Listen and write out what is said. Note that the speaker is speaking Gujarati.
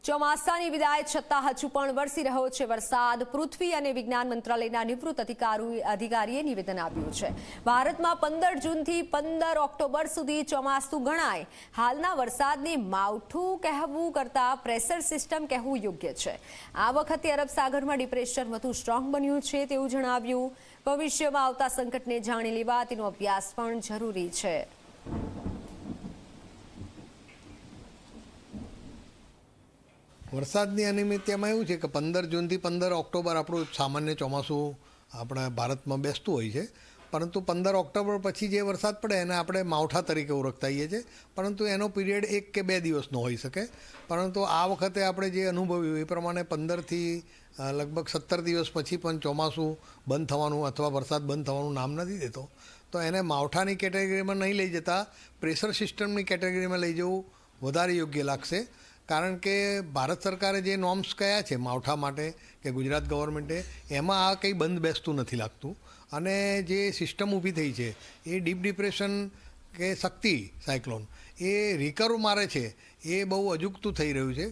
ચોમાસાની વિદાય છતાં હજુ પણ વરસી રહ્યો છે વરસાદ. પૃથ્વી અને વિજ્ઞાન મંત્રાલયના નિવૃત્ત અધિકારીએ નિવેદન આપ્યું છે. ભારતમાં 15 જૂનથી 15 ઓક્ટોબર સુધી ચોમાસું ગણાય. હાલના વરસાદને માવઠું કહેવું કરતાં પ્રેશર સિસ્ટમ કહેવું યોગ્ય છે. આ વખતે અરબ સાગરમાં ડિપ્રેશન વધુ સ્ટ્રોંગ બન્યું છે તેવું જણાવ્યું. ભવિષ્યમાં આવતા સંકટને જાણી લેવા તેનો અભ્યાસ પણ જરૂરી છે. વરસાદની અનિયમિતતામાં એવું છે કે 15 જૂનથી 15 ઓક્ટોબર આપણું સામાન્ય ચોમાસું આપણા ભારતમાં બેસતું હોય છે, પરંતુ 15 ઓક્ટોબર પછી જે વરસાદ પડે એને આપણે માવઠા તરીકે ઓળખતા હોઈએ છીએ, પરંતુ એનો પીરિયડ 1 કે 2 દિવસનો હોઈ શકે. પરંતુ આ વખતે આપણે જે અનુભવ્યું એ પ્રમાણે 15થી લગભગ 17 દિવસ પછી પણ ચોમાસું બંધ થવાનું અથવા વરસાદ બંધ થવાનું નામ નથી દેતો. તો એને માવઠાની કેટેગરીમાં નહીં લઈ જતાં પ્રેશર સિસ્ટમની કેટેગરીમાં લઈ જવું વધારે યોગ્ય લાગશે. કારણ કે ભારત સરકારે જે નોર્મ્સ કયા છે માવઠા માટે કે ગુજરાત ગવર્મેન્ટે, એમાં આ કંઈ બંધ બેસતું નથી લાગતું. અને જે સિસ્ટમ ઊભી થઈ છે એ ડીપ ડિપ્રેશન કે શક્તિ સાયક્લોન એ રિકર્વ મારે છે એ બહુ અજુગતું થઈ રહ્યું છે.